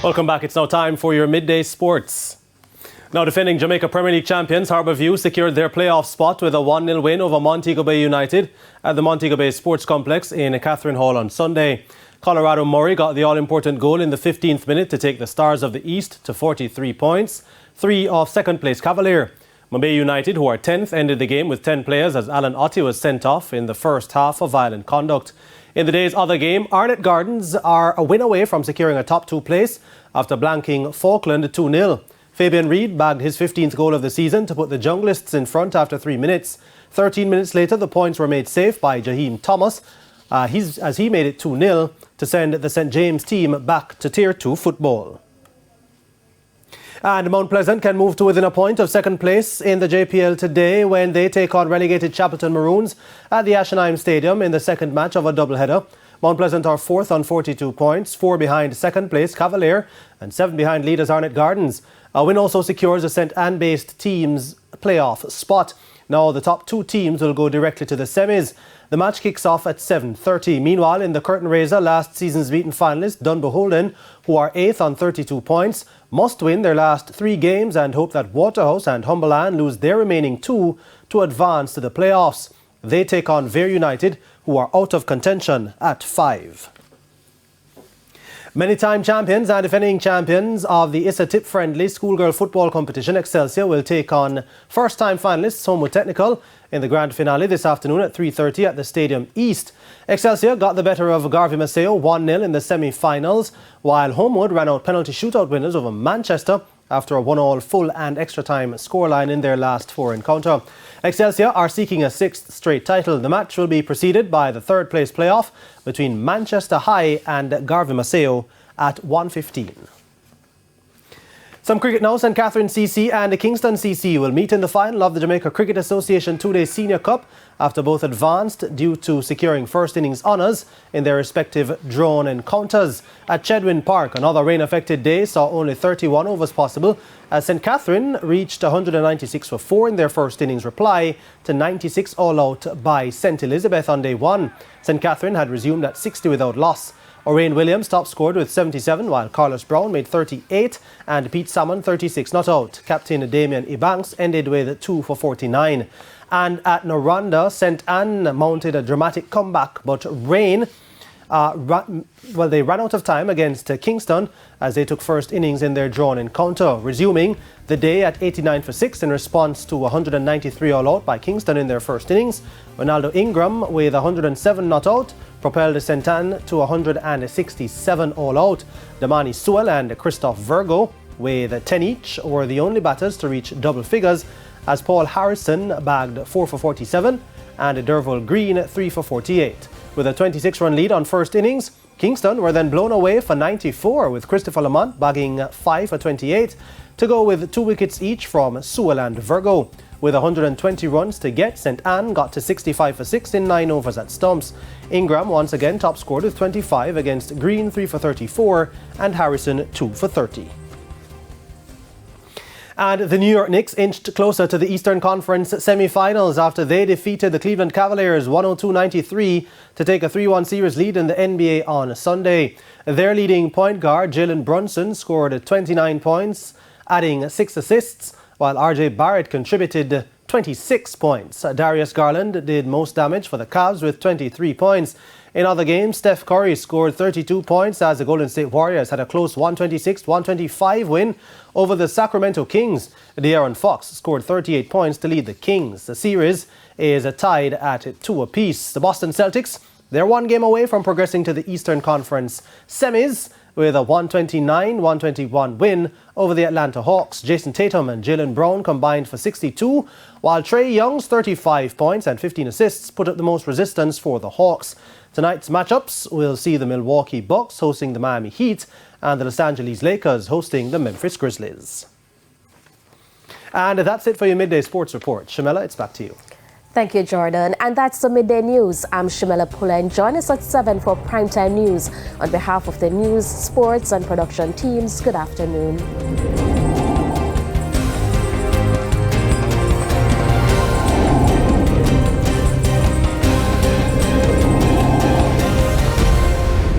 Welcome back. It's now time for your midday sports. Now, defending Jamaica Premier League champions, Harbourview secured their playoff spot with a 1-0 win over Montego Bay United at the Montego Bay Sports Complex in Catherine Hall on Sunday. Colorado Murray got the all-important goal in the 15th minute to take the Stars of the East to 43 points, 3 off second-place Cavalier. Mobay United, who are 10th, ended the game with 10 players as Alan Otti was sent off in the first half for violent conduct. In the day's other game, Arnett Gardens are a win away from securing a top 2 place after blanking Falkland 2-0. Fabian Reid bagged his 15th goal of the season to put the Junglists in front after 3 minutes. 13 minutes later, the points were made safe by Jaheim Thomas as he made it 2-0 to send the St. James team back to Tier 2 football. And Mount Pleasant can move to within a point of second place in the JPL today when they take on relegated Chapelton Maroons at the Ashenheim Stadium in the second match of a doubleheader. Mount Pleasant are 4th on 42 points, 4 behind second place Cavalier and 7 behind leaders Arnett Gardens. A win also secures a St. Anne-based team's playoff spot. Now the top 2 teams will go directly to the semis. The match kicks off at 7:30. Meanwhile, in the curtain raiser, last season's beaten finalists Dunbeholden, who are 8th on 32 points, must win their last 3 games and hope that Waterhouse and Humberland lose their remaining 2 to advance to the playoffs. They take on Vere United, who are out of contention at 5. Many-time champions and defending champions of the Issa Tip-friendly schoolgirl football competition, Excelsior will take on first-time finalists Homewood Technical in the grand finale this afternoon at 3:30 at the Stadium East. Excelsior got the better of Garvey Maceo 1-0 in the semi-finals, while Homewood ran out penalty shootout winners over Manchester after a 1-1 full and extra-time scoreline in their last 4 encounter. Excelsior are seeking a 6th straight title. The match will be preceded by the third-place playoff between Manchester High and Garvey Maceo at 1:15. Some cricket now. St. Catherine CC and Kingston CC will meet in the final of the Jamaica Cricket Association 2-day Senior Cup after both advanced due to securing first innings honours in their respective drawn encounters. At Chedwin Park, another rain-affected day saw only 31 overs possible as St. Catherine reached 196 for 4 in their first innings reply to 96 all-out by St. Elizabeth on day 1. St. Catherine had resumed at 60 without loss. Orain Williams top scored with 77, while Carlos Brown made 38 and Pete Salmon 36 not out. Captain Damian Ebanks ended with 2 for 49. And at Noranda, St. Anne mounted a dramatic comeback, but rain they ran out of time against Kingston as they took first innings in their drawn encounter, resuming the day at 89 for 6 in response to 193 all out by Kingston in their first innings. Ronaldo Ingram with 107 not out propelled St. Anne to 167 all out. Damani Sewell and Christoph Virgo with 10 each were the only batters to reach double figures as Paul Harrison bagged 4 for 47 and Derval Green 3 for 48. With a 26-run lead on first innings, Kingston were then blown away for 94 with Christopher Lamont bagging 5 for 28 to go with 2 wickets each from Sewell and Virgo. With 120 runs to get, St. Anne got to 65 for 6 in 9 overs at stumps. Ingram once again top scored with 25 against Green 3 for 34 and Harrison 2 for 30. And the New York Knicks inched closer to the Eastern Conference semi-finals after they defeated the Cleveland Cavaliers 102-93 to take a 3-1 series lead in the NBA on Sunday. Their leading point guard, Jalen Brunson, scored 29 points, adding 6 assists, while RJ Barrett contributed 26 points. Darius Garland did most damage for the Cavs with 23 points. In other games, Steph Curry scored 32 points as the Golden State Warriors had a close 126-125 win over the Sacramento Kings. De'Aaron Fox scored 38 points to lead the Kings. The series is tied at 2 apiece. The Boston Celtics, they're 1 game away from progressing to the Eastern Conference semis with a 129-121 win over the Atlanta Hawks. Jason Tatum and Jaylen Brown combined for 62, while Trae Young's 35 points and 15 assists put up the most resistance for the Hawks. Tonight's matchups will see the Milwaukee Bucks hosting the Miami Heat and the Los Angeles Lakers hosting the Memphis Grizzlies. And that's it for your Midday Sports Report. Shamela, it's back to you. Thank you, Jordan. And that's the Midday News. I'm Shamela Pula, and join us at 7 for Primetime News. On behalf of the news, sports and production teams, good afternoon.